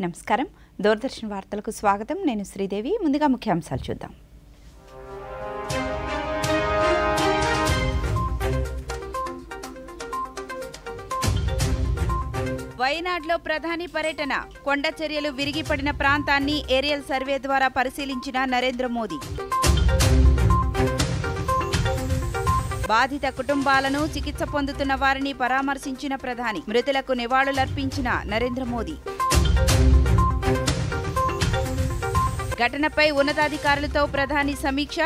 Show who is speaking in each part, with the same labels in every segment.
Speaker 1: నమస్కారం దూరదర్శన్ వార్తలకు స్వాగతం నేను శ్రీదేవి ముందుగా ముఖ్యాంశాలు చూద్దాం వైనాడ్లో ప్రధాని పర్యటన కొండ చర్యలు విరిగిపడిన ప్రాంతాన్ని ఏరియల్ సర్వే ద్వారా పరిశీలించిన నరేంద్ర మోదీ బాధిత కుటుంబాలను చికిత్స పొందుతున్న వారిని పరామర్శించిన ప్రధాని మృతులకు నివాళులర్పించిన నరేంద్ర మోదీ ఘటనపై ఉన్నతాధికారులతో ప్రధాని సమీక్ష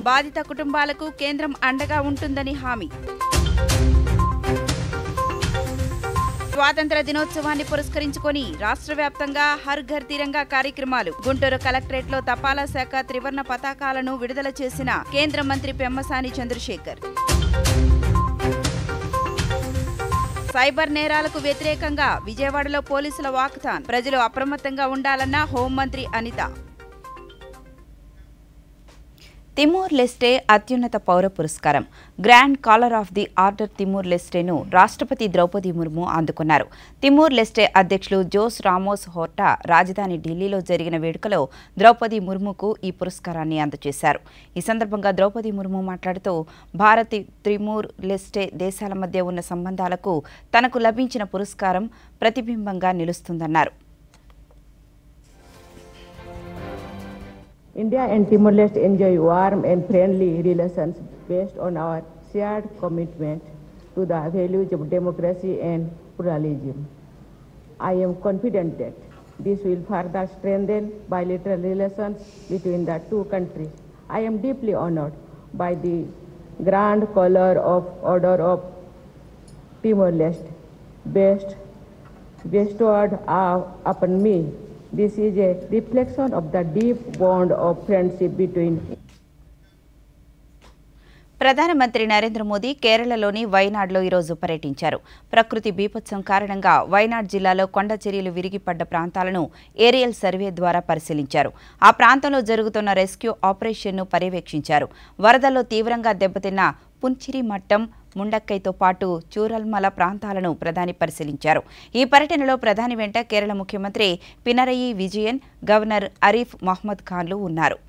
Speaker 1: బాధిత కుటుంబాలకు కేంద్రం అండగా ఉంటుందని హామీ స్వాతంత్ర దినోత్సవాన్ని పురస్కరించుకొని రాష్ట్ర వ్యాప్తంగా హర్ ఘర్ తిరంగా కార్యక్రమాలు గుంటూరు కలెక్టరేట్లో తపాలా శాఖ త్రివర్ణ పతాకాలను విడుదల చేసిన కేంద్ర మంత్రి పెమ్మసాని చంద్రశేఖర్ సైబర్ నేరాలకు వ్యతిరేకంగా విజయవాడలో పోలీసుల వాకథాన్ ప్రజలు అప్రమత్తంగా ఉండాలన్న హోంమంత్రి అనిత తిమోర్ లెస్టే అత్యున్నత పౌర పురస్కారం grand collar of the order Timor లెస్టేను రాష్ట్రపతి ద్రౌపది ముర్ము అందుకున్నారు. తిమోర్ లెస్టే అధ్యక్షులు జోస్ రామోస్ హోర్టా రాజధాని ఢిల్లీలో జరిగిన వేడుకలో ద్రౌపది ముర్ముకు ఈ పురస్కారాన్ని అందజేశారు. ఈ సందర్భంగా ద్రౌపది ముర్ము మాట్లాడుతూ భారత్ తిమోర్ లెస్టే దేశాల మధ్య ఉన్న సంబంధాలకు తనకు లభించిన పురస్కారం ప్రతిబింబంగా నిలుస్తుందన్నారు.
Speaker 2: India and Timor-Leste enjoy warm and friendly relations based on our shared commitment to the values of democracy and pluralism. I am confident that this will further strengthen bilateral relations between the two countries. I am deeply honored by the Grand Collar of Order of Timor-Leste bestowed upon me. This is a reflection of the deep bond of friendship between.
Speaker 1: ప్రధానమంత్రి నరేంద్ర మోదీ కేరళలోని వైనాడ్లో ఈరోజు పర్యటించారు. ప్రకృతి బీభత్సం కారణంగా వైనాడ్ జిల్లాలో కొండ చర్యలు విరిగిపడ్డ ప్రాంతాలను ఏరియల్ సర్వే ద్వారా పరిశీలించారు. ఆ ప్రాంతంలో జరుగుతున్న రెస్క్యూ ఆపరేషన్ను పర్యవేక్షించారు. వరదల్లో తీవ్రంగా దెబ్బతిన్న పుంచిరి మట్టం ముండక్కైతో పాటు చూరల్మల ప్రాంతాలను ప్రధాని పరిశీలించారు. ఈ పర్యటనలో ప్రధాని వెంట కేరళ ముఖ్యమంత్రి పినరయి విజయన్, గవర్నర్ అరీఫ్ మహ్మద్ ఖాన్లు ఉన్నారు.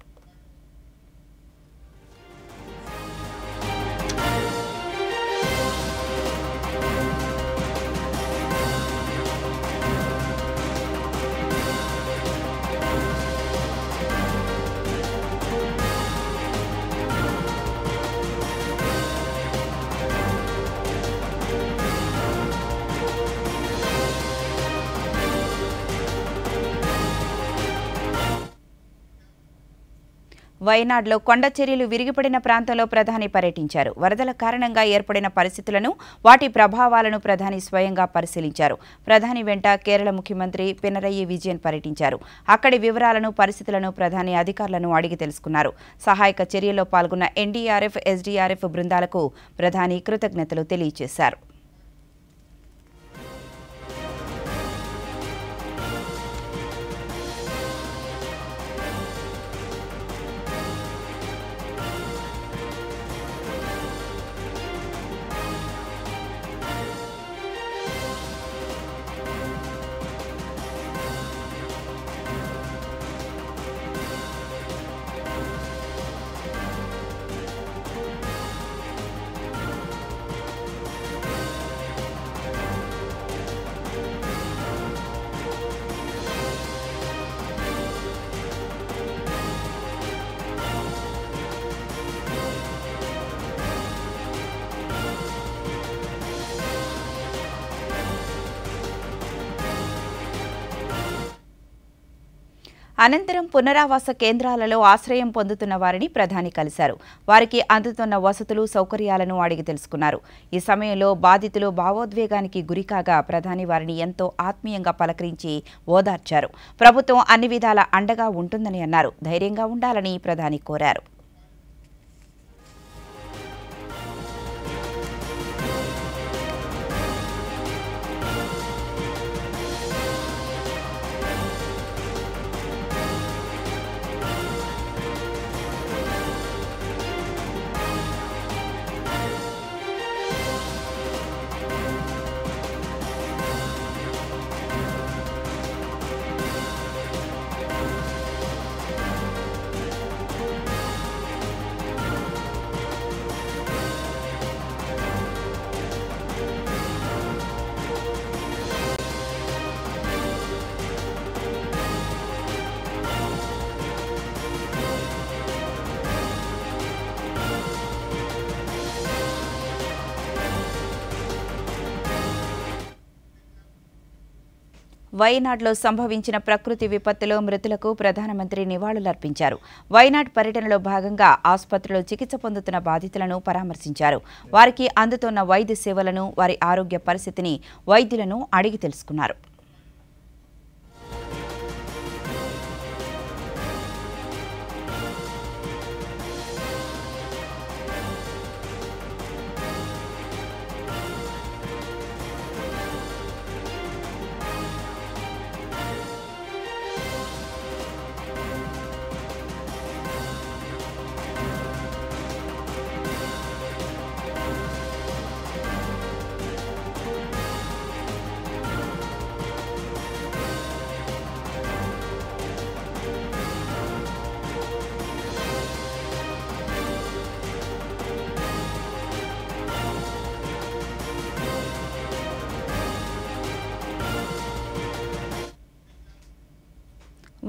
Speaker 1: వైనాడ్లో కొండ చర్యలు విరిగిపడిన ప్రాంతంలో ప్రధాని పర్యటించారు. వరదల కారణంగా ఏర్పడిన పరిస్థితులను, వాటి ప్రభావాలను ప్రధాని స్వయంగా పరిశీలించారు. ప్రధాని వెంట కేరళ ముఖ్యమంత్రి పినరయి విజయన్ పర్యటించారు. అక్కడి వివరాలను, పరిస్థితులను ప్రధాని అధికారులను అడిగి తెలుసుకున్నారు. సహాయక చర్యల్లో పాల్గొన్న ఎన్డీఆర్ఎఫ్, ఎస్డీఆర్ఎఫ్ బృందాలకు ప్రధాని కృతజ్ఞతలు తెలియజేశారు. అనంతరం పునరావాస కేంద్రాలలో ఆశ్రయం పొందుతున్న వారిని ప్రధాని కలిశారు. వారికి అందుతున్న వసతులు, సౌకర్యాలను అడిగి తెలుసుకున్నారు. ఈ సమయంలో బాధితులు భావోద్వేగానికి గురికాగా ప్రధాని వారిని ఎంతో ఆత్మీయంగా పలకరించి ఓదార్చారు. ప్రభుత్వం అన్ని విధాల అండగా ఉంటుందని అన్నారు. ధైర్యంగా ఉండాలని ప్రధాని కోరారు. వైనాడ్లో సంభవించిన ప్రకృతి విపత్తులో మృతులకు ప్రధానమంత్రి నివాళులర్పించారు. వైనాడ్ పర్యటనలో భాగంగా ఆసుపత్రిలో చికిత్స పొందుతున్న బాధితులను పరామర్శించారు. వారికి అందుతున్న వైద్య సేవలను, వారి ఆరోగ్య పరిస్థితిని వైద్యులను అడిగి తెలుసుకున్నారు.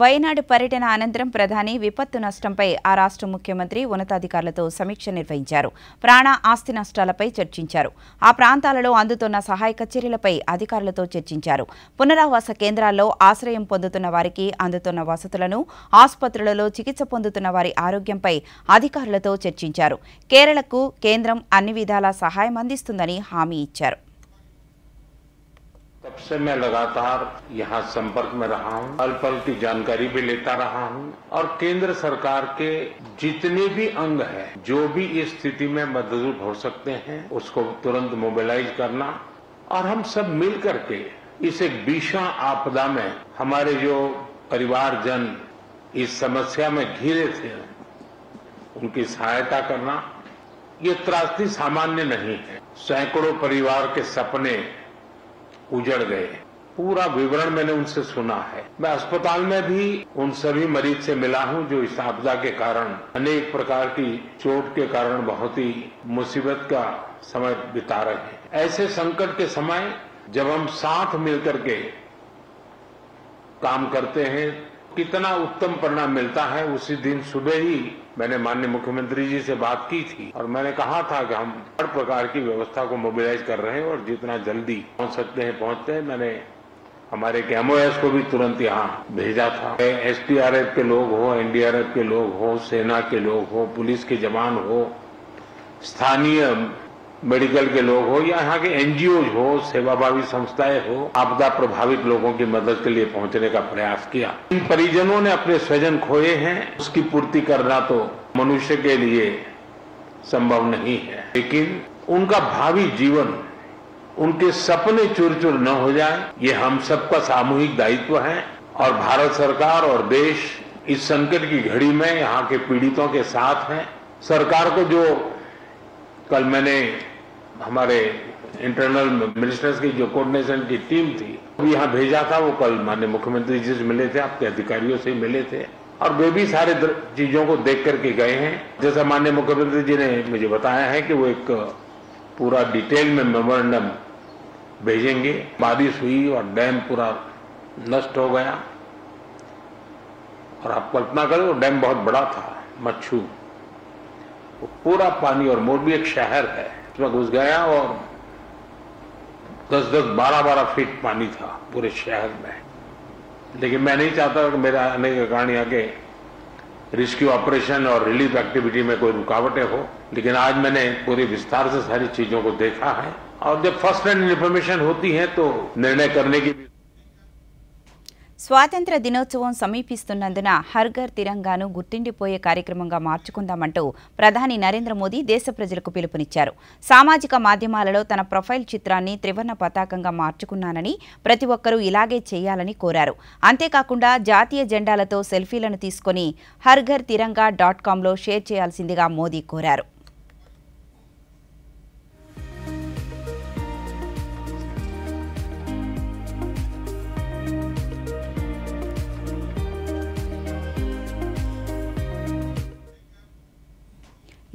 Speaker 1: వైనాడు పర్యటన అనంతరం ప్రధాని విపత్తు నష్టంపై ఆ రాష్ట్ర ముఖ్యమంత్రి ఉన్నతాధికారులతో సమీక్ష నిర్వహించారు. ప్రాణ ఆస్తి నష్టాలపై చర్చించారు. ఆ ప్రాంతాలలో అందుతున్న సహాయక చర్యలపై అధికారులతో చర్చించారు. పునరావాస కేంద్రాల్లో ఆశ్రయం పొందుతున్న వారికి అందుతున్న వసతులను, ఆసుపత్రులలో చికిత్స పొందుతున్న వారి ఆరోగ్యంపై అధికారులతో చర్చించారు. కేరళకు కేంద్రం అన్ని విధాలా సహాయం అందిస్తుందని హామీ ఇచ్చారు.
Speaker 3: तब से मैं लगातार यहाँ संपर्क में रहा हूँ, पल पल की जानकारी भी लेता रहा हूँ और केंद्र सरकार के जितने भी अंग हैं, जो भी इस स्थिति में मददरूप हो सकते हैं, उसको तुरंत मोबिलाइज करना और हम सब मिल करके इस एक भीषण आपदा में हमारे जो परिवारजन इस समस्या में घिरे थे, उनकी सहायता करना, ये त्रासदी सामान्य नहीं है। सैकड़ों परिवार के सपने उजड़ गए। पूरा विवरण मैंने उनसे सुना है। मैं अस्पताल में भी उन सभी मरीज से मिला हूं जो इस आपदा के कारण अनेक प्रकार की चोट के कारण बहुत ही मुसीबत का समय बिता रहे हैं। ऐसे संकट के समय जब हम साथ मिलकर के काम करते हैं, कितना उत्तम परिणाम मिलता है। उसी दिन सुबह ही मैंने माननीय मुख्यमंत्री जी से बात की थी और मैंने कहा था कि हम हर प्रकार की व्यवस्था को मोबिलाइज कर रहे हैं और जितना जल्दी पहुंच सकते हैं पहुंचते हैं। मैंने हमारे एमओएस को भी तुरंत यहाँ भेजा था। एसडीआरएफ के लोग हो, एनडीआरएफ के लोग हो, सेना के लोग हो, पुलिस के जवान हो, स्थानीय मेडिकल के लोग हो या यहाँ के एनजीओ हो, सेवाभावी संस्थाएं हो, आपदा प्रभावित लोगों की मदद के लिए पहुंचने का प्रयास किया। इन परिजनों ने अपने स्वजन खोए हैं, उसकी पूर्ति करना तो मनुष्य के लिए संभव नहीं है, लेकिन उनका भावी जीवन, उनके सपने चूर चूर न हो जाए, ये हम सबका सामूहिक दायित्व है और भारत सरकार और देश इस संकट की घड़ी में यहाँ के पीड़ितों के साथ है। सरकार को जो कल मैंने हमारे इंटरनल मिनिस्टर्स की जो कोऑर्डिनेशन की टीम थी यहाँ भेजा था, वो कल माननीय मुख्यमंत्री जी से मिले थे, आपके अधिकारियों से मिले थे और वे भी सारे चीजों को देख करके गए हैं। जैसा माननीय मुख्यमंत्री जी ने मुझे बताया है कि वो एक पूरा डिटेल में मेमोरेंडम भेजेंगे। बारिश हुई और डैम पूरा नष्ट हो गया और आप कल्पना करें वो डैम बहुत बड़ा था, मच्छू, पूरा पानी और मोरबी एक शहर है, उसमें घुस गया और 10-10, 12-12 फीट पानी था पूरे शहर में। लेकिन मैं नहीं चाहता कि मेरा आने के कारण यहाँ के रेस्क्यू ऑपरेशन और रिलीफ एक्टिविटी में कोई रुकावटें हो, लेकिन आज मैंने पूरे विस्तार से सारी चीजों को देखा है और जब फर्स्ट हैंड इन्फॉर्मेशन होती है तो निर्णय करने की
Speaker 1: స్వాతంత్ర దినోత్సవం సమీపిస్తున్నందున హర్ ఘర్ తిరంగాను గుర్తుండిపోయే కార్యక్రమంగా మార్చుకుందామంటూ ప్రధాని నరేంద్ర మోదీ దేశ ప్రజలకు పిలుపునిచ్చారు. సామాజిక మాధ్యమాలలో తన ప్రొఫైల్ చిత్రాన్ని త్రివర్ణ పతాకంగా మార్చుకున్నానని, ప్రతి ఒక్కరూ ఇలాగే చేయాలని కోరారు. అంతేకాకుండా జాతీయ జెండాలతో సెల్ఫీలను తీసుకుని harghar-tiranga.comలో షేర్ చేయాల్సిందిగా మోదీ కోరారు.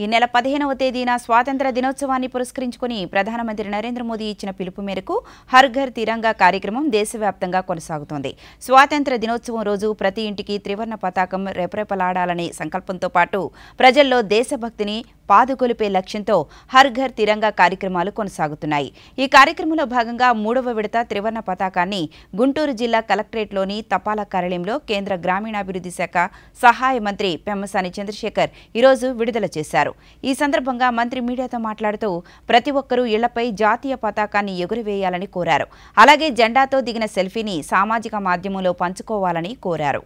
Speaker 1: ఈ నెల 15వ తేదీన స్వాతంత్ర దినోత్సవాన్ని పురస్కరించుకుని ప్రధానమంత్రి నరేంద్ర మోదీ ఇచ్చిన పిలుపు మేరకు హర్ ఘర్ తిరంగా కార్యక్రమం దేశవ్యాప్తంగా కొనసాగుతోంది. స్వాతంత్ర దినోత్సవం రోజు ప్రతి ఇంటికి త్రివర్ణ పతాకం రెపరెపలాడాలనే సంకల్పంతో పాటు ప్రజల్లో దేశభక్తిని పాదుకొలిపే లక్ష్యంతో హర్ ఘర్ తిరంగా కార్యక్రమాలు కొనసాగుతున్నాయి. ఈ కార్యక్రమంలో భాగంగా 3వ విడత త్రివర్ణ పతాకాన్ని గుంటూరు జిల్లా కలెక్టరేట్లోని తపాలా కార్యాలయంలో కేంద్ర గ్రామీణాభివృద్ధి శాఖ సహాయ మంత్రి పెమ్మసాని చంద్రశేఖర్ ఈరోజు విడుదల చేశారు. ఈ సందర్భంగా మంత్రి మీడియాతో మాట్లాడుతూ ప్రతి ఒక్కరూ ఇళ్లపై జాతీయ పతాకాన్ని ఎగురవేయాలని కోరారు. అలాగే జెండాతో దిగిన సెల్ఫీని సామాజిక మాధ్యమంలో పంచుకోవాలని కోరారు.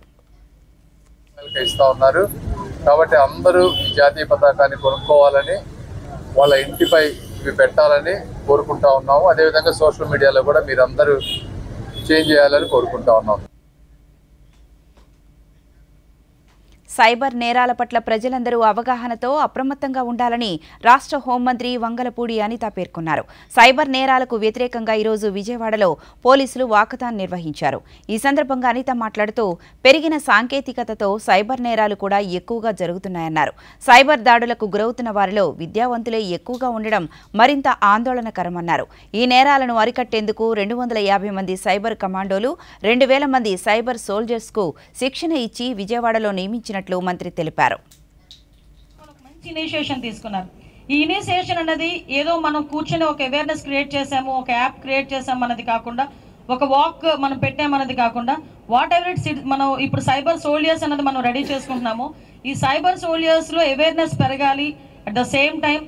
Speaker 4: కాబట్టి అందరూ ఈ జాతీయ పతాకాన్ని కొనుక్కోవాలని, వాళ్ళ ఇంటిపై ఇవి పెట్టాలని కోరుకుంటా ఉన్నాము. అదేవిధంగా సోషల్ మీడియాలో కూడా మీరందరూ చేంజ్ చేయాలని కోరుకుంటా ఉన్నాము.
Speaker 1: సైబర్ నేరాల పట్ల ప్రజలందరూ అవగాహనతో అప్రమత్తంగా ఉండాలని రాష్ట్ర హోంమంత్రి వంగలపూడి అనిత పేర్కొన్నారు. సైబర్ నేరాలకు వ్యతిరేకంగా ఈరోజు విజయవాడలో పోలీసులు వాకథాన్ నిర్వహించారు. ఈ సందర్భంగా అనిత మాట్లాడుతూ పెరిగిన సాంకేతికతతో సైబర్ నేరాలు కూడా ఎక్కువగా జరుగుతున్నాయన్నారు. సైబర్ దాడులకు గురవుతున్న వారిలో విద్యావంతులే ఎక్కువగా ఉండడం మరింత ఆందోళనకరమన్నారు. ఈ నేరాలను అరికట్టేందుకు 250 మంది సైబర్ కమాండోలు, 2000 మంది సైబర్ సోల్జర్స్కు శిక్షణ ఇచ్చి విజయవాడలో నియమించిన మంత్రి తెలిపారు.
Speaker 5: మంచి ఇనిషియేషన్ తీసుకున్నారు. ఈ ఇనిషియేషన్ అనేది ఏదో మనం కూర్చొని ఒక అవేర్నెస్ క్రియేట్ చేసాము, ఒక యాప్ క్రియేట్ చేసాము అన్నది కాకుండా, ఒక వాక్ మనం పెట్టామన్నది కాకుండా, వాట్ ఎవర్ ఇట్స్ మనం ఇప్పుడు సైబర్ సోల్జర్స్ అన్నది మనం రెడీ చేసుకుంటున్నాము. ఈ సైబర్ సోల్జర్స్ లో అవేర్నెస్ పెరగాలి. అట్ ద సేమ్ టైం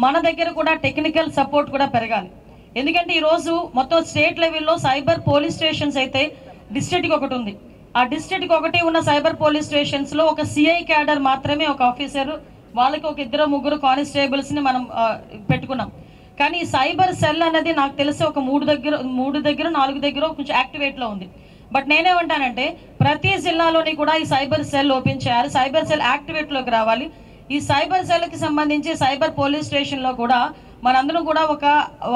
Speaker 5: మన దగ్గర కూడా టెక్నికల్ సపోర్ట్ కూడా పెరగాలి. ఎందుకంటే ఈరోజు మొత్తం స్టేట్ లెవెల్లో సైబర్ పోలీస్ స్టేషన్స్ అయితే డిస్ట్రిక్ట్కి ఒకటి ఉంది. ఆ డిస్ట్రిక్ట్కి ఒకటి ఉన్న సైబర్ పోలీస్ స్టేషన్స్లో ఒక సిఐ క్యాడర్ మాత్రమే, ఒక ఆఫీసర్, వాళ్ళకి ఒక 2-3 కానిస్టేబుల్స్ని మనం పెట్టుకున్నాం. కానీ ఈ సైబర్ సెల్ అనేది నాకు తెలిసి ఒక 3 దగ్గర 4 దగ్గర కొంచెం యాక్టివేట్లో ఉంది. బట్ నేనేమంటానంటే ప్రతి జిల్లాలోని కూడా ఈ సైబర్ సెల్ ఓపెన్ చేయాలి, సైబర్ సెల్ యాక్టివేట్లోకి రావాలి. ఈ సైబర్ సెల్కి సంబంధించి సైబర్ పోలీస్ స్టేషన్లో కూడా మనందరం కూడా ఒక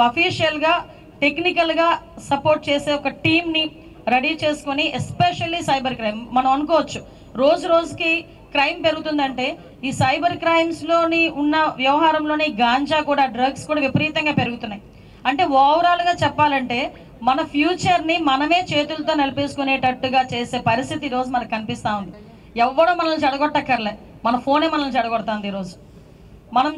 Speaker 5: అఫీషియల్గా టెక్నికల్గా సపోర్ట్ చేసే ఒక టీమ్ని రెడీ చేసుకొని, ఎస్పెషల్లీ సైబర్ క్రైమ్ మనం అనుకోవచ్చు రోజు రోజుకి క్రైమ్ పెరుగుతుందంటే ఈ సైబర్ క్రైమ్స్లోని ఉన్న వ్యవహారంలోని గాంజా కూడా, డ్రగ్స్ కూడా విపరీతంగా పెరుగుతున్నాయి. అంటే ఓవరాల్గా చెప్పాలంటే మన ఫ్యూచర్ని మనమే చేతులతో నిలిపేసుకునేటట్టుగా చేసే పరిస్థితి ఈరోజు మనకు కనిపిస్తూ ఉంది. ఎవడో మనల్ని చెడగొట్టక్కర్లే, మన ఫోనే మనల్ని చెడగొడుతుంది. ఈరోజు మనం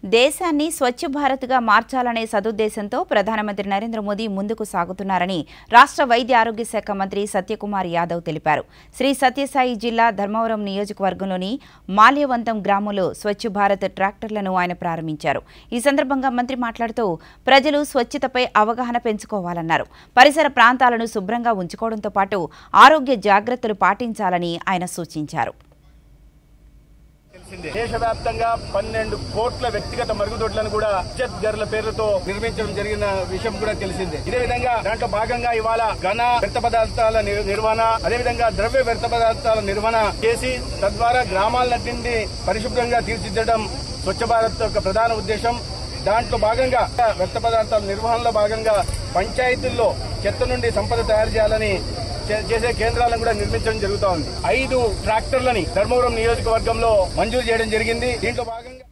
Speaker 1: దేశాన్ని స్వచ్ఛ భారత్గా మార్చాలనే సదుద్దేశంతో ప్రధానమంత్రి నరేంద్ర మోదీ ముందుకు సాగుతున్నారని రాష్ట్ర వైద్య ఆరోగ్య శాఖ మంత్రి సత్యకుమార్ యాదవ్ తెలిపారు. శ్రీ సత్యసాయి జిల్లా ధర్మవరం నియోజకవర్గంలోని మాల్యవంతం గ్రామంలో స్వచ్ఛ భారత్ ట్రాక్టర్లను ఆయన ప్రారంభించారు. ఈ సందర్భంగా మంత్రి మాట్లాడుతూ ప్రజలు స్వచ్ఛతపై అవగాహన పెంచుకోవాలన్నారు. పరిసర ప్రాంతాలను శుభ్రంగా ఉంచుకోవడంతో పాటు ఆరోగ్య జాగ్రత్తలు పాటించాలని ఆయన సూచించారు.
Speaker 6: దేశవ్యాప్తంగా 12 కోట్ల వ్యక్తిగత మరుగుదొడ్లను కూడా ఇజ్జత్ ఘర్ల పేర్లతో నిర్మించడం జరిగిన విషయం కూడా తెలిసిందే. ఇదే విధంగా దాంట్లో భాగంగా ఇవాళ ఘన వ్యర్థ పదార్థాల నిర్వహణ, అదేవిధంగా ద్రవ్య వ్యర్థ పదార్థాల నిర్వహణ చేసి తద్వారా గ్రామాలన్నింటినీ పరిశుభ్రంగా తీర్చిదిద్దడం స్వచ్ఛ భారత్ యొక్క ప్రధాన ఉద్దేశం. దాంట్లో భాగంగా వ్యర్థ పదార్థాల నిర్వహణలో భాగంగా పంచాయతీల్లో చెత్త నుండి సంపద తయారు చేయాలని చేసే కేంద్రాలను కూడా నిర్మించడం జరుగుతూ ఉంది. 5 ట్రాక్టర్లని ధర్మవరం నియోజకవర్గంలో మంజూరు చేయడం జరిగింది. దీంట్లో భాగంగా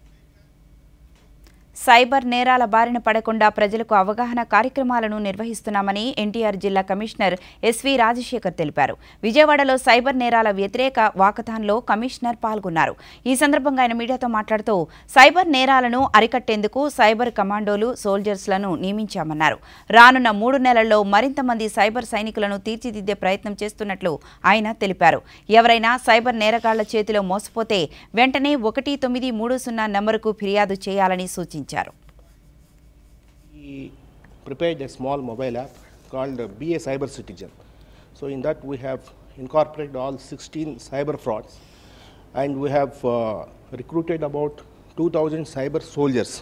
Speaker 1: సైబర్ నేరాల బారిన పడకుండా ప్రజలకు అవగాహన కార్యక్రమాలను నిర్వహిస్తున్నామని ఎన్టీఆర్ జిల్లా కమిషనర్ ఎస్వి రాజశేఖర్ తెలిపారు. విజయవాడలో సైబర్ నేరాల వ్యతిరేక వాకథాన్లో కమిషనర్ పాల్గొన్నారు. ఈ సందర్భంగా ఆయన మీడియాతో మాట్లాడుతూ సైబర్ నేరాలను అరికట్టేందుకు సైబర్ కమాండోలు, సోల్జర్స్లను నియమించామన్నారు. రానున్న 3 నెలల్లో మరింత మంది సైబర్ సైనికులను తీర్చిదిద్దే ప్రయత్నం చేస్తున్నట్లు ఆయన తెలిపారు. ఎవరైనా సైబర్ నేరగాళ్ల చేతిలో మోసపోతే వెంటనే 1930 నంబరుకు ఫిర్యాదు చేయాలని సూచించారు.
Speaker 7: We prepared a small mobile app called Be a Cyber Citizen. So in that we have incorporated all 16 cyber frauds, and we have recruited about 2,000 cyber soldiers.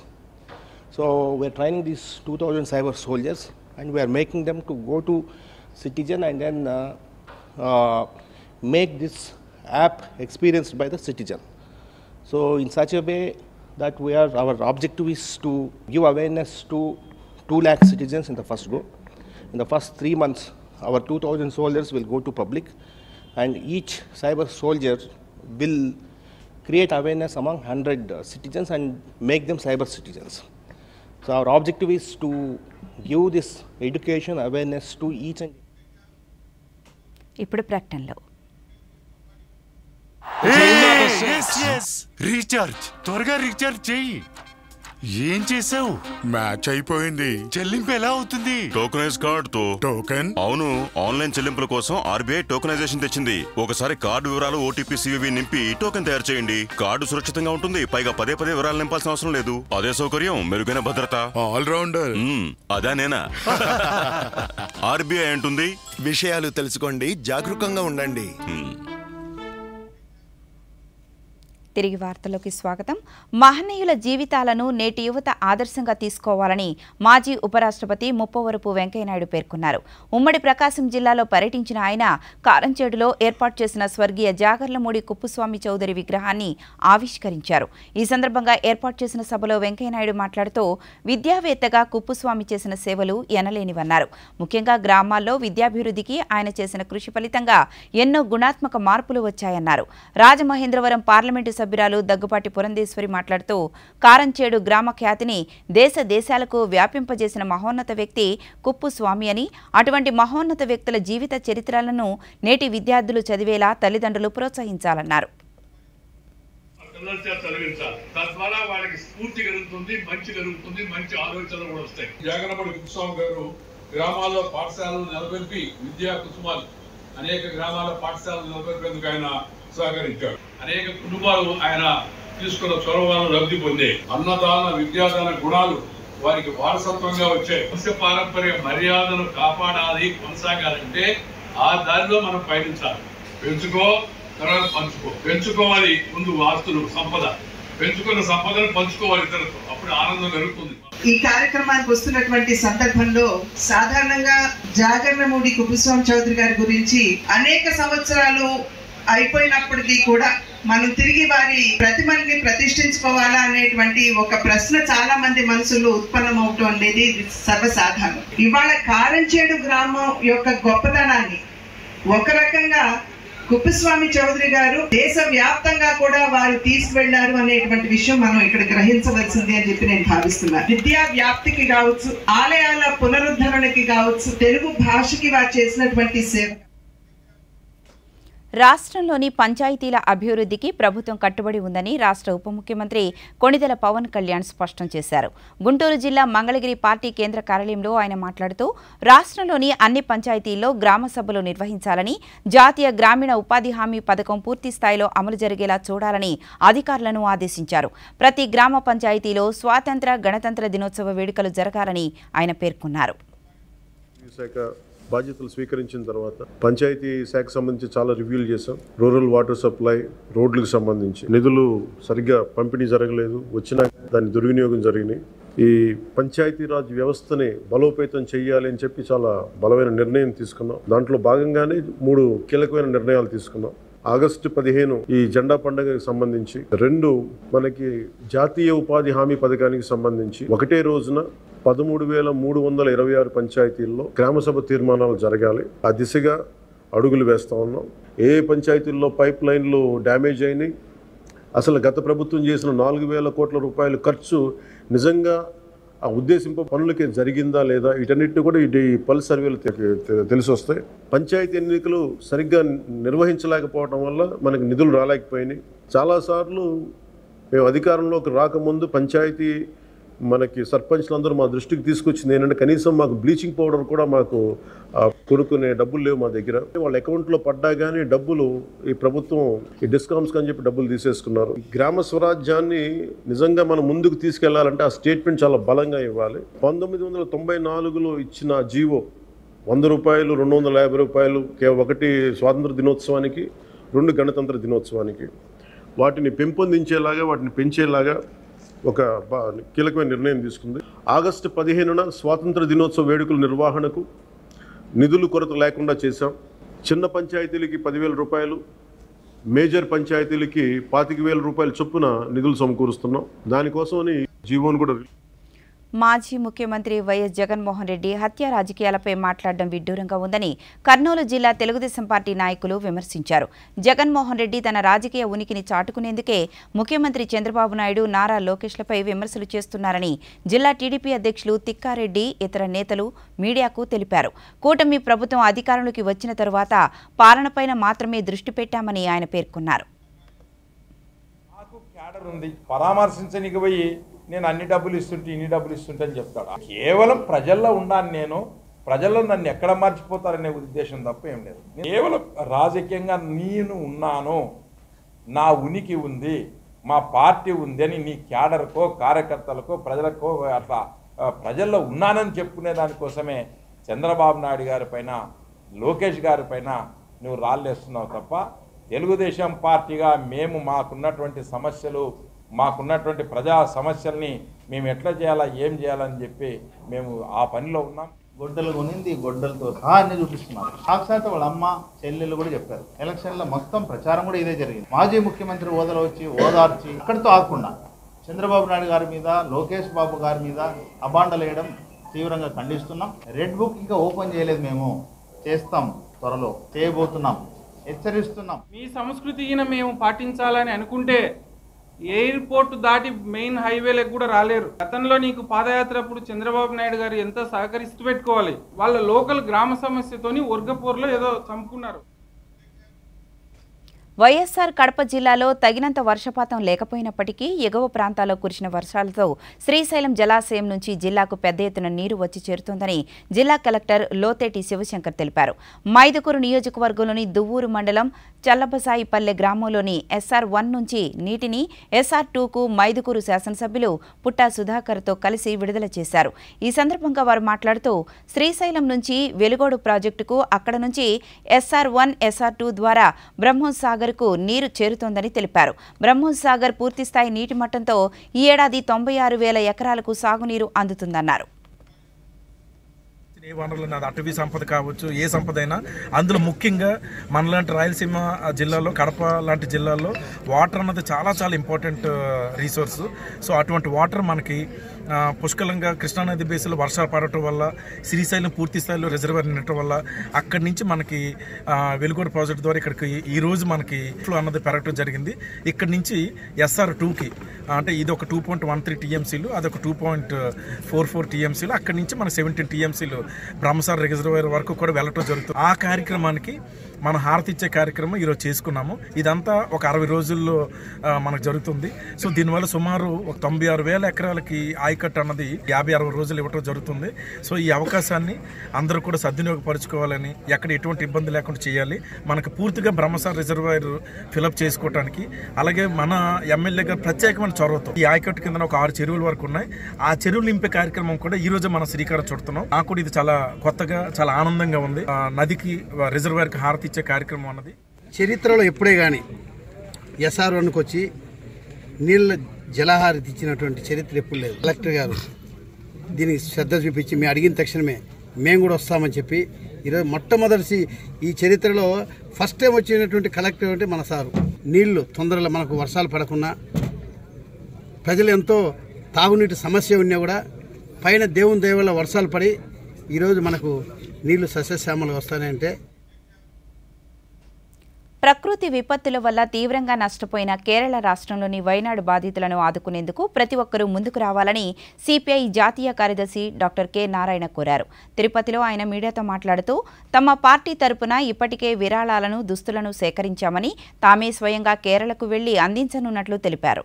Speaker 7: So we are training these 2,000 cyber soldiers, and we are making them to go to citizen and then make this app experienced by the citizen. So in such a way that our objective is to give awareness to 2 lakh citizens in the first go. In the first 3 months, our 2,000 soldiers will go to public, and each cyber soldier will create awareness among 100 citizens and make them cyber citizens. So our objective is to give this education awareness to each and
Speaker 1: ఇప్పుడు ప్రకటనలో
Speaker 8: recharge త్వరగా recharge చెయ్యి. ఏం చేసావు?
Speaker 9: Match అయిపోయింది.
Speaker 8: చెల్లింపు ఎలా అవుతుంది?
Speaker 9: టోకెనైజ్ కార్డ్ తో.
Speaker 8: టోకెన్?
Speaker 9: అవును, ఆన్లైన్ చెల్లింపుల కోసం ఆర్బీఐ టోకెనైజేషన్ తెచ్చింది. ఒకసారి కార్డు వివరాలు, ఓటీపీ, సివివి నింపి టోకెన్ తయారు చేయండి. కార్డు సురక్షితంగా ఉంటుంది. పైగా పదే వివరాలు నింపాల్సిన అవసరం లేదు. అదే సౌకర్యం, మెరుగైన భద్రత.
Speaker 8: ఆల్రౌండర్.
Speaker 9: అదా నేనా? ఆర్బీఐ అంటుంది,
Speaker 8: విషయాలు తెలుసుకోండి, జాగరూకంగా ఉండండి.
Speaker 1: తిరిగి వార్తల్లోకి స్వాగతం. మహనీయుల జీవితాలను నేటి యువత ఆదర్శంగా తీసుకోవాలని మాజీ ఉపరాష్ట్రపతి ముప్పవరపు వెంకయ్యనాయుడు పేర్కొన్నారు. ఉమ్మడి ప్రకాశం జిల్లాలో పర్యటించిన ఆయన కారంచేడులో ఏర్పాటు చేసిన స్వర్గీయ జాగర్లమూడి కుప్పుస్వామి చౌదరి విగ్రహాన్ని ఆవిష్కరించారు. ఈ సందర్భంగా ఏర్పాటు చేసిన సభలో వెంకయ్యనాయుడు మాట్లాడుతూ విద్యావేత్తగా కుప్పుస్వామి చేసిన సేవలు ఎనలేనివన్నారు. ముఖ్యంగా గ్రామాల్లో విద్యాభివృద్ధికి ఆయన చేసిన కృషి ఫలితంగా ఎన్నో గుణాత్మక మార్పులు వచ్చాయన్నారు. రాజమహేంద్రవరం పార్లమెంటు సభ్యురాలు దగ్గుపాటి పురంధేశ్వరి మాట్లాడుతూ కారంచేడు గ్రామ ఖ్యాతిని దేశాలకు వ్యాపింపజేసిన మహోన్నత వ్యక్తి కుప్పుస్వామి అని, అటువంటి మహోన్నత వ్యక్తుల జీవిత చరిత్రలను నేటి విద్యార్థులు చదివేలా తల్లిదండ్రులు ప్రోత్సహించాలన్నారు.
Speaker 10: తద్వారా వాళ్ళకి స్ఫూర్తి కలుగుతుంది, మంచి ఆలోచనలు కూడా వస్తాయి. జాగర్లమూడి కుప్పుస్వామి గారు గ్రామాల్లో పాఠశాలలు నెలకొల్పి విద్యా కుసుమాలు అనేక గ్రామాల పాఠశాలలు నెలకొల్పేందుకు ఆయన సహకరించాడు. అనేక కుటుంబాలు ఆయన తీసుకున్న చొరవలను లబ్ధి పొందే. అన్నదాన విద్యాదాన గుణాలు వారికి వారసత్వంగా వచ్చే వంశ పారంపర్య మర్యాదను కాపాడాలి, కొనసాగాలంటే ఆ దారిలో మనం పయనించాలి. తర్వాత పెంచుకోవాలి. ముందు ఆస్తులు, సంపద, పెంచుకున్న సంపదను పంచుకోవాలి ఇతరులతో, అప్పుడు ఆనందం కలుగుతుంది.
Speaker 11: ఈ కార్యక్రమానికి వస్తున్నటువంటి సందర్భంలో సాధారణంగా జాగర్లమూడి కుప్పుస్వామి చౌదరి గారి గురించి అనేక సంవత్సరాలు అయిపోయినప్పటికీ కూడా మనం తిరిగి వారి ప్రతిమల్ని ప్రతిష్ఠించుకోవాలా అనేటువంటి ఒక ప్రశ్న చాలా మంది మనసులో ఉత్పన్నమవటం అనేది సర్వసాధారణం. ఇవాళ కారంచేడు గ్రామం యొక్క గొప్పతనాన్ని ఒక రకంగా కుప్పుస్వామి చౌదరి గారు దేశవ్యాప్తంగా కూడా వారు తీసుకువెళ్లారు అనేటువంటి విషయం మనం ఇక్కడ గ్రహించవలసింది అని చెప్పి నేను భావిస్తున్నాను. విద్యా వ్యాప్తికి కావచ్చు, ఆలయాల పునరుద్ధరణకి కావచ్చు, తెలుగు భాషకి వారు చేసినటువంటి సేవ.
Speaker 1: రాష్ట్రంలోని పంచాయతీల అభివృద్ధికి ప్రభుత్వం కట్టుబడి ఉందని రాష్ట్ర ఉప ముఖ్యమంత్రి కొణిదెల పవన్ కళ్యాణ్ స్పష్టం చేశారు. గుంటూరు జిల్లా మంగళగిరి పార్టీ కేంద్ర కార్యాలయంలో ఆయన మాట్లాడుతూ రాష్ట్రంలోని అన్ని పంచాయతీల్లో గ్రామ సభలు నిర్వహించాలని, జాతీయ గ్రామీణ ఉపాధి హామీ పథకం పూర్తి స్థాయిలో అమలు జరిగేలా చూడాలని అధికారులను ఆదేశించారు. ప్రతి గ్రామ పంచాయతీలో స్వాతంత్ర, గణతంత్ర దినోత్సవ వేడుకలు జరగాలని ఆయన పేర్కొన్నారు.
Speaker 12: బాధ్యతలు స్వీకరించిన తర్వాత పంచాయతీ శాఖకు సంబంధించి చాలా రివ్యూలు చేశాం. రూరల్ వాటర్ సప్లై, రోడ్లకు సంబంధించి నిధులు సరిగ్గా పంపిణీ జరగలేదు, వచ్చినా దాని దుర్వినియోగం జరిగినాయి. ఈ పంచాయతీరాజ్ వ్యవస్థని బలోపేతం చేయాలి అని చెప్పి చాలా బలమైన నిర్ణయం తీసుకున్నాం. దాంట్లో భాగంగానే 3 కీలకమైన నిర్ణయాలు తీసుకున్నాం. ఆగస్టు 15 ఈ జెండా పండుగకి సంబంధించి, 2 మనకి జాతీయ ఉపాధి హామీ పథకానికి సంబంధించి ఒకటే రోజున 13,326 పంచాయతీల్లో గ్రామసభ తీర్మానాలు జరగాలి. ఆ దిశగా అడుగులు వేస్తూ ఉన్నాం. ఏ పంచాయతీల్లో పైప్ లైన్లు డ్యామేజ్ అయినాయి, అసలు గత ప్రభుత్వం చేసిన 4,000 కోట్ల రూపాయల ఖర్చు నిజంగా ఆ ఉద్దేశింపు పనులకి జరిగిందా లేదా, వీటన్నిటిని కూడా ఈ పల్స్ సర్వేలు తెలిసి వస్తాయి. పంచాయతీ ఎన్నికలు సరిగ్గా నిర్వహించలేకపోవడం వల్ల మనకి నిధులు రాలేకపోయినాయి. చాలాసార్లు మేము అధికారంలోకి రాకముందు పంచాయతీ మనకి సర్పంచ్లందరూ మా దృష్టికి తీసుకొచ్చింది ఏంటంటే, కనీసం మాకు బ్లీచింగ్ పౌడర్ కూడా మాకు కొనుక్కునే డబ్బులు లేవు మా దగ్గర. వాళ్ళ అకౌంట్లో పడ్డా కానీ డబ్బులు ఈ ప్రభుత్వం ఈ డిస్కౌంట్స్కి అని చెప్పి డబ్బులు తీసేసుకున్నారు. గ్రామ స్వరాజ్యాన్ని నిజంగా మనం ముందుకు తీసుకెళ్లాలంటే ఆ స్టేట్మెంట్ చాలా బలంగా ఇవ్వాలి. 1994లో ఇచ్చిన జీవో 100 రూపాయలు, 250 రూపాయలు, ఒకటి స్వాతంత్ర దినోత్సవానికి, 2 గణతంత్ర దినోత్సవానికి, వాటిని పెంపొందించేలాగా, వాటిని పెంచేలాగా ఒక కీలకమైన నిర్ణయం తీసుకుంది. ఆగస్టు 15న స్వాతంత్ర దినోత్సవ వేడుకల నిర్వహణకు నిధులు కొరత లేకుండా చేశాం. చిన్న పంచాయతీలకి 10,000 రూపాయలు, మేజర్ పంచాయతీలకి 25,000 రూపాయల చొప్పున నిధులు సమకూరుస్తున్నాం. దానికోసమని జీవోను కూడా.
Speaker 1: మాజీ ముఖ్యమంత్రి వైఎస్ జగన్మోహన్ రెడ్డి హత్య రాజకీయాలపై మాట్లాడడం విడ్డూరంగా ఉందని కర్నూలు జిల్లా తెలుగుదేశం పార్టీ నాయకులు విమర్శించారు. జగన్మోహన్ రెడ్డి తన రాజకీయ ఉనికిని చాటుకునేందుకే ముఖ్యమంత్రి చంద్రబాబు నాయుడు, నారా లోకేష్లపై విమర్శలు చేస్తున్నారని జిల్లా టీడీపీ అధ్యక్షులు తిక్కారెడ్డి, ఇతర నేతలు మీడియాకు తెలిపారు. కూటమి ప్రభుత్వం అధికారంలోకి వచ్చిన తరువాత పాలనపైన మాత్రమే దృష్టి పెట్టామని ఆయన పేర్కొన్నారు.
Speaker 13: క్యాడర్ ఉంది, పరామర్శించనికి పోయి నేను అన్ని డబ్బులు ఇస్తుంటే ఇన్ని డబ్బులు ఇస్తుంటే అని చెప్తాడు. కేవలం ప్రజల్లో ఉన్నాను, నేను ప్రజల్లో నన్ను ఎక్కడ మర్చిపోతారనే ఉద్దేశం తప్ప ఏం లేదు. కేవలం రాజకీయంగా నేను ఉన్నాను, నా ఉనికి ఉంది, మా పార్టీ ఉంది అని నీ క్యాడర్కో కార్యకర్తలకో ప్రజలకో అట్లా ప్రజల్లో ఉన్నానని చెప్పుకునే దానికోసమే చంద్రబాబు నాయుడు గారి పైన లోకేష్ గారి పైన నువ్వు రాళ్ళేస్తున్నావు తప్ప తెలుగుదేశం పార్టీగా మేము మాకున్నటువంటి సమస్యలు మాకున్నటువంటి ప్రజా సమస్యల్ని మేము ఎట్లా చేయాలా ఏం చేయాలని చెప్పి మేము ఆ పనిలో ఉన్నాం.
Speaker 14: గొడ్డలు కొనింది గొడ్డలతో సహా అన్ని చూపిస్తున్నారు. సాక్షాత్ వాళ్ళ అమ్మ చెల్లెళ్ళు కూడా చెప్పారు. ఎలక్షన్లో మొత్తం ప్రచారం కూడా ఇదే జరిగింది. మాజీ ముఖ్యమంత్రి హోదాలో వచ్చి ఓదార్చి అక్కడితో ఆగకుండా చంద్రబాబు నాయుడు గారి మీద లోకేష్ బాబు గారి మీద అబాండాలు వేయడం తీవ్రంగా ఖండిస్తున్నాం. రెడ్ బుక్ ఇంకా ఓపెన్ చేయలేదు, మేము చేస్తాం, త్వరలో చేయబోతున్నాం, హెచ్చరిస్తున్నాం.
Speaker 15: మీ సంస్కృతిని మేము పాటించాలని అనుకుంటే ఎయిర్పోర్ట్ దాటి మెయిన్ హైవేలకు కూడా రాలేరు. గతంలో నీకు పాదయాత్ర అప్పుడు చంద్రబాబు నాయుడు గారు ఎంత సహకరిస్తూ పెట్టుకోవాలి. వాళ్ళ లోకల్ గ్రామ సమస్యతోని వర్గపూర్లో ఏదో చంపుకున్నారు.
Speaker 1: వైఎస్సార్ కడప జిల్లాలో తగినంత వర్షపాతం లేకపోయినప్పటికీ ఎగువ ప్రాంతాల్లో కురిసిన వర్షాలతో శ్రీశైలం జలాశయం నుంచి జిల్లాకు పెద్ద ఎత్తున నీరు వచ్చి చేరుతోందని జిల్లా కలెక్టర్ లోతేటి శివశంకర్ తెలిపారు. మైదుకూరు నియోజకవర్గంలోని దువ్వూరు మండలం చల్లబసాయిపల్లె గ్రామంలోని SR1 నుంచి నీటిని SR2కు మైదుకూరు శాసనసభ్యులు పుట్టా సుధాకర్తో కలిసి విడుదల చేశారు. ఈ సందర్భంగా వారు మాట్లాడుతూ శ్రీశైలం నుంచి వెలుగోడు ప్రాజెక్టుకు అక్కడ నుంచి SR1, SR2 ద్వారా బ్రహ్మోసాగర్ కు నీరు చేరుతోందని తెలిపారు. బ్రహ్మోసాగర్ పూర్తిస్థాయి నీటి మట్టంతో ఈ ఏడాది 96,000 ఎకరాలకు సాగునీరు అందుతుందన్నారు.
Speaker 16: ఏ వనరులు అది అటవీ సంపద కావచ్చు, ఏ సంపద అయినా అందులో ముఖ్యంగా మనలాంటి రాయలసీమ జిల్లాలో కడప లాంటి జిల్లాల్లో వాటర్ అన్నది చాలా చాలా ఇంపార్టెంట్ రీసోర్స్. సో అటువంటి వాటర్ మనకి పుష్కలంగా కృష్ణానది బేస్లో వర్షాలు పడటం వల్ల శ్రీశైలం పూర్తి స్థాయిలో రిజర్వాయర్ నిండటం వల్ల అక్కడి నుంచి మనకి వెలుగోడు ప్రాజెక్ట్ ద్వారా ఇక్కడికి ఈరోజు మనకి ఫ్లో అన్నది పెరగటం జరిగింది. ఇక్కడి నుంచి SR2కి అంటే ఇది ఒక 2.13 TMCలు, అదొక 2.44 TMCలు, అక్కడి నుంచి మన 17 TMCలు బ్రహ్మసాగర్ రిజర్వాయర్ వరకు కూడా వెళ్ళటం జరుగుతుంది. ఆ కార్యక్రమానికి మనం హారతి ఇచ్చే కార్యక్రమం ఈరోజు చేసుకున్నాము. ఇదంతా ఒక 60 రోజుల్లో మనకు జరుగుతుంది. సో దీనివల్ల సుమారు ఒక 96,000 ఎకరాలకి ఆయకట్టు అన్నది 50-60 రోజులు ఇవ్వటం జరుగుతుంది. సో ఈ అవకాశాన్ని అందరూ కూడా సద్వినియోగపరచుకోవాలని, ఎక్కడ ఎటువంటి ఇబ్బంది లేకుండా చేయాలి, మనకు పూర్తిగా బ్రహ్మసాగర్ రిజర్వాయర్ ఫిలప్ చేసుకోవడానికి, అలాగే మన ఎమ్మెల్యే గారు ప్రత్యేకమైన చొరవతో ఈ ఆయకట్టు కింద ఒక 6 చెరువుల వరకు ఉన్నాయి. ఆ చెరువులు నింపే కార్యక్రమం కూడా ఈ రోజు మనం శ్రీకారం చుడుతున్నాం. నాకు కూడా ఇది చాలా కొత్తగా చాలా ఆనందంగా ఉంది. నదికి రిజర్వాయర్కి హారతి ఇచ్చే కార్యక్రమం అన్నది
Speaker 17: చరిత్రలో ఎప్పుడే కానీ SR1కి వచ్చి నీళ్ళ జలహారతి ఇచ్చినటువంటి చరిత్ర ఎప్పుడు లేదు. కలెక్టర్ గారు దీనికి శ్రద్ధ చూపించి మేము అడిగిన తక్షణమే మేము కూడా వస్తామని చెప్పి ఈరోజు మొట్టమొదటి ఈ చరిత్రలో ఫస్ట్ టైం వచ్చినటువంటి కలెక్టర్ అంటే మన సారు. నీళ్లు తొందరలో మనకు వర్షాలు పడకుండా ప్రజలు ఎంతో తాగునీటి సమస్య ఉన్నా కూడా పైన దేవుని దయ వల్ల వర్షాలు పడి ఈరోజు మనకు నీళ్లు సస్యశ్యామలుగా వస్తాయంటే
Speaker 1: ప్రకృతి విపత్తుల వల్ల తీవ్రంగా నష్టపోయిన కేరళ రాష్ట్రంలోని వైనాడు బాధితులను ఆదుకునేందుకు ప్రతి ఒక్కరూ ముందుకు రావాలని సిపిఐ జాతీయ కార్యదర్శి డాక్టర్ కె నారాయణ కోరారు. తిరుపతిలో ఆయన మీడియాతో మాట్లాడుతూ తమ పార్టీ తరపున ఇప్పటికే విరాళాలను, దుస్తులను సేకరించామని, తామే స్వయంగా కేరళకు వెళ్లి అందించనున్నట్లు తెలిపారు.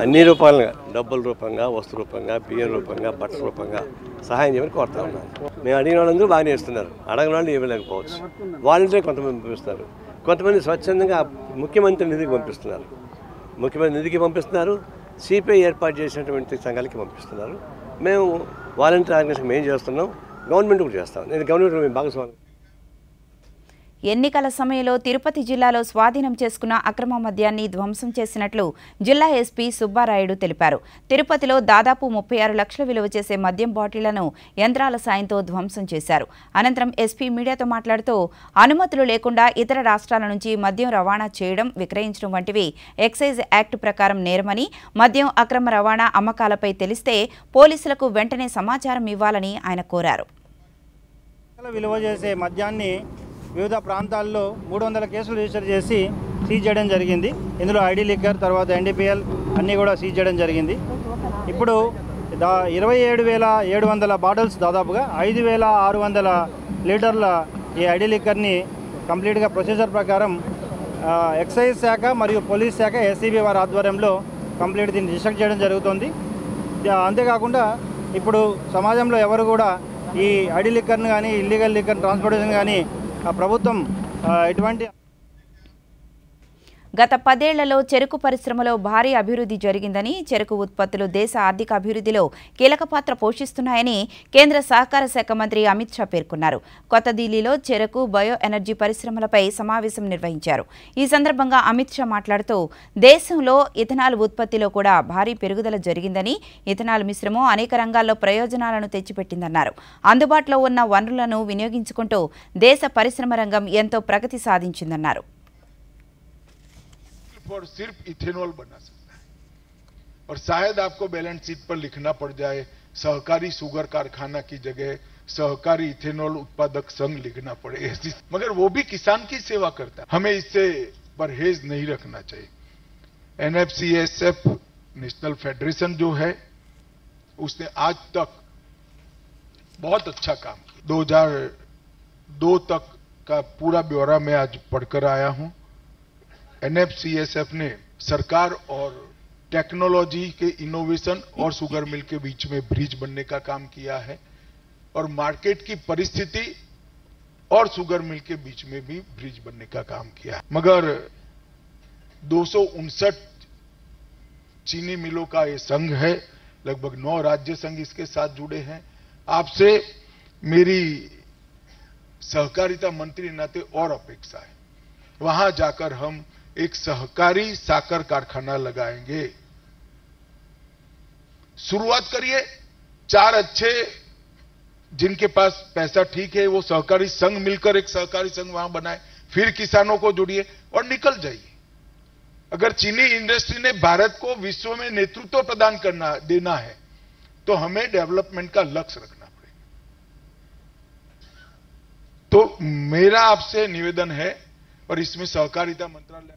Speaker 18: అన్ని రూపాలుగా, డబ్బుల రూపంగా, వస్తు రూపంగా, బియ్యం రూపంగా, బట్టల రూపంగా సహాయం చేయమని కోరుతా ఉన్నాను. మేము అడిగిన వాళ్ళందరూ బాగానే ఇస్తున్నారు, అడగిన వాళ్ళు ఇవ్వలేకపోవచ్చు. వాలంటీర్ కొంతమంది పంపిస్తున్నారు, కొంతమంది స్వచ్ఛందంగా ముఖ్యమంత్రి నిధికి పంపిస్తున్నారు. ముఖ్యమంత్రి నిధికి పంపిస్తున్నారు, సిపిఐ ఏర్పాటు చేసినటువంటి సంఘాలకి పంపిస్తున్నారు. మేము వాలంటీర్ ఆర్గనైజేషన్ మేము చేస్తున్నాం, గవర్నమెంట్ కూడా చేస్తాం. నేను గవర్నమెంట్ మేము భాగస్వామి.
Speaker 1: ఎన్నికల సమయంలో తిరుపతి జిల్లాలో స్వాధీనం చేసుకున్న అక్రమ మద్యాన్ని ధ్వంసం చేసినట్లు జిల్లా ఎస్పీ సుబ్బారాయుడు తెలిపారు. తిరుపతిలో దాదాపు 36 లక్షల విలువ చేసే మద్యం బాటిళ్లను యంత్రాల సాయంతో ధ్వంసం చేశారు. అనంతరం ఎస్పీ మీడియాతో మాట్లాడుతూ అనుమతులు లేకుండా ఇతర రాష్ట్రాల నుంచి మద్యం రవాణా చేయడం, విక్రయించడం వంటివి ఎక్సైజ్ యాక్ట్ ప్రకారం నేరమని, మద్యం అక్రమ రవాణా అమ్మకాలపై తెలిస్తే పోలీసులకు వెంటనే సమాచారం ఇవ్వాలని ఆయన కోరారు.
Speaker 19: విలువ చేసే మద్యాన్ని వివిధ ప్రాంతాల్లో 300 కేసులు రిజిస్టర్ చేసి సీజ్ చేయడం జరిగింది. ఇందులో ఐడి లిక్కర్, తర్వాత NDPL అన్నీ కూడా సీజ్ చేయడం జరిగింది. ఇప్పుడు 27,700 బాటిల్స్, దాదాపుగా 5,600 లీటర్ల ఈ ఐడి లిక్కర్ని కంప్లీట్గా ప్రొసీజర్ ప్రకారం ఎక్సైజ్ శాఖ మరియు పోలీస్ శాఖ ఎస్సీబీ వారి ఆధ్వర్యంలో కంప్లీట్ దీన్ని డిస్ట్రక్ట్ చేయడం జరుగుతుంది. అంతేకాకుండా ఇప్పుడు సమాజంలో ఎవరు కూడా ఈ ఐడి లిక్కర్ను కానీ ఇల్లీగల్ లిక్కర్ ట్రాన్స్పోర్టేషన్ కానీ ప్రభుత్వం ఎటువంటి
Speaker 1: గత 10 ఏళ్లలో చెరకు పరిశ్రమలో భారీ అభివృద్ధి జరిగిందని, చెరకు ఉత్పత్తులు దేశ ఆర్థిక అభివృద్ధిలో కీలక పాత్ర పోషిస్తున్నాయని కేంద్ర సహకార శాఖ మంత్రి అమిత్ షా పేర్కొన్నారు. కొత్త ఢిల్లీలో చెరకు, బయో ఎనర్జీ పరిశ్రమలపై సమావేశం నిర్వహించారు. ఈ సందర్భంగా అమిత్ షా మాట్లాడుతూ దేశంలో ఇథనాల్ ఉత్పత్తిలో కూడా భారీ పెరుగుదల జరిగిందని, ఇథనాల్ మిశ్రమం అనేక రంగాల్లో ప్రయోజనాలను తెచ్చిపెట్టిందన్నారు. అందుబాటులో ఉన్న వనరులను వినియోగించుకుంటూ దేశ పరిశ్రమ రంగం ఎంతో ప్రగతి సాధించిందన్నారు.
Speaker 20: और सिर्फ इथेनॉल बना सकता है और शायद आपको बैलेंस शीट पर लिखना पड़ जाए सहकारी शुगर कारखाना की जगह सहकारी इथेनॉल उत्पादक संघ लिखना पड़े ऐसी, मगर वो भी किसान की सेवा करता है. हमें इससे परहेज नहीं रखना चाहिए. NFCSF नेशनल फेडरेशन जो है उसने आज तक बहुत अच्छा काम किया. 2002 तक का पूरा ब्यौरा मैं आज पढ़कर आया हूं. NFCSF ने सरकार और टेक्नोलॉजी के इनोवेशन और शुगर मिल के बीच में ब्रिज बनने का काम किया है और मार्केट की परिस्थिति और शुगर मिल के बीच में भी ब्रिज बनने का काम किया है. मगर 259 चीनी मिलों का ये संघ है, लगभग 9 राज्य संघ इसके साथ जुड़े हैं. आपसे मेरी सहकारिता मंत्री नाते और अपेक्षा है, वहां जाकर हम एक सहकारी साकर कारखाना लगाएंगे. शुरुआत करिए. 4 अच्छे जिनके पास पैसा ठीक है वो सहकारी संघ मिलकर एक सहकारी संघ वहां बनाए, फिर किसानों को जोड़िए और निकल जाइए. अगर चीनी इंडस्ट्री ने भारत को विश्व में नेतृत्व प्रदान देना है तो हमें डेवलपमेंट का लक्ष्य रखना पड़ेगा. तो मेरा आपसे निवेदन है और इसमें सहकारिता मंत्रालय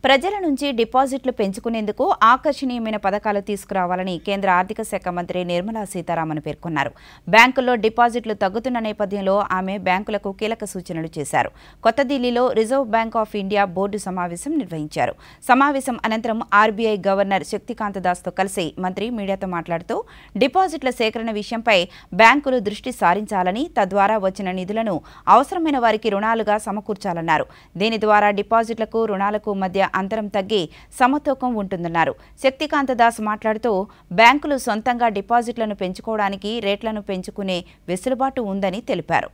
Speaker 1: ప్రజల నుంచి డిపాజిట్లు పెంచుకునేందుకు ఆకర్షణీయమైన పథకాలు తీసుకురావాలని కేంద్ర ఆర్థిక శాఖ మంత్రి నిర్మలా సీతారామన్ పేర్కొన్నారు. బ్యాంకుల్లో డిపాజిట్లు తగ్గుతున్న నేపథ్యంలో ఆమె బ్యాంకులకు కీలక సూచనలు చేశారు. కొత్త ఢిల్లీలో reserve bank of India board సమావేశం నిర్వహించారు. సమావేశం అనంతరం ఆర్బీఐ గవర్నర్ శక్తికాంత దాస్తో కలిసి మంత్రి మీడియాతో మాట్లాడుతూ డిపాజిట్ల సేకరణ విషయంపై బ్యాంకులు దృష్టి సారించాలని, తద్వారా వచ్చిన నిధులను అవసరమైన వారికి రుణాలుగా సమకూర్చాలన్నారు. దీని ద్వారా డిపాజిట్లకు, రుణాలకు మధ్య అంతరం తగ్గి సమతూకం ఉంటుందన్నారు. శక్తికాంత దాస్ మాట్లాడుతూ బ్యాంకులు సొంతంగా డిపాజిట్లను పెంచుకోవడానికి రేట్లను పెంచుకునే వెసులుబాటు ఉందని తెలిపారు.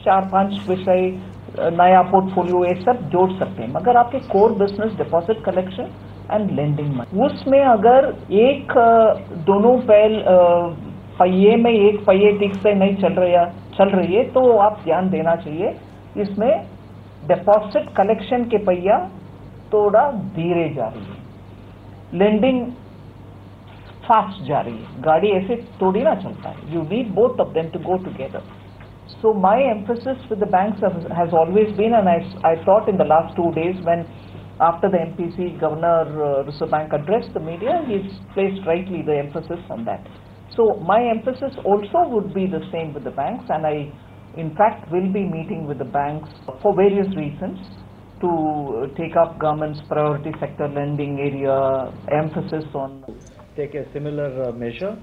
Speaker 21: 4-5 विषय नया पोर्टफोलियो ये सब जोड़ सकते हैं, मगर आपके core business deposit collection and lending में उसमें अगर एक दोनों पहिए में एक पहिए ठीक से नहीं चल रही है तो आप ध्यान देना चाहिए. इसमें डिपॉजिट कलेक्शन के पहिया थोड़ा धीरे जा रही है, लेंडिंग फास्ट जा रही है. गाड़ी ऐसे थोड़ी ना चलता है. You need both of them to go together. So my emphasis with the banks has always been, and I thought in the last 2 days when after the MPC Governor Reserve Bank addressed the media, he's placed rightly the emphasis on that. So my emphasis also would be the same with the banks, and I in fact will be meeting with the banks for various reasons to take up government's priority sector lending area emphasis on
Speaker 22: take a similar measure.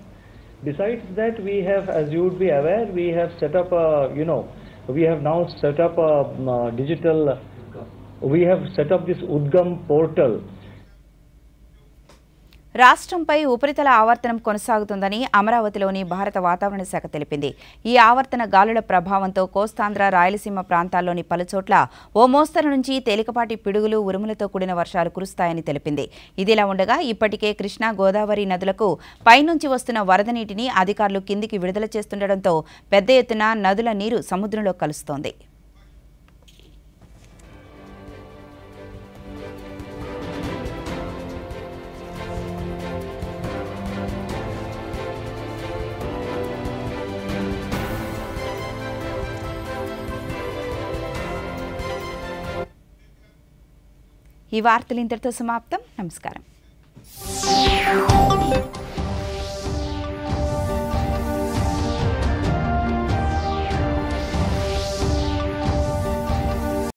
Speaker 22: Besides that, we have, as you would be aware, we have set up a, we have now set up a digital, we have set up this Udgam portal.
Speaker 1: రాష్ట్రంపై ఉపరితల ఆవర్తనం కొనసాగుతుందని అమరావతిలోని భారత వాతావరణ శాఖ తెలిపింది. ఈ ఆవర్తన గాలుల ప్రభావంతో కోస్తాంధ్ర, రాయలసీమ ప్రాంతాల్లోని పలుచోట్ల ఓ మోస్తరు నుంచి తేలికపాటి పిడుగులు, ఉరుములతో కూడిన వర్షాలు కురుస్తాయని తెలిపింది. ఇదిలా ఉండగా ఇప్పటికే కృష్ణా, గోదావరి నదులకు పైనుంచి వస్తున్న వరద నీటిని అధికారులు కిందికి విడుదల చేస్తుండటంతో పెద్ద ఎత్తున నదుల నీరు సముద్రంలో కలుస్తోంది. ఈ వార్తలు ఇంతటితో సమాప్తం. నమస్కారం.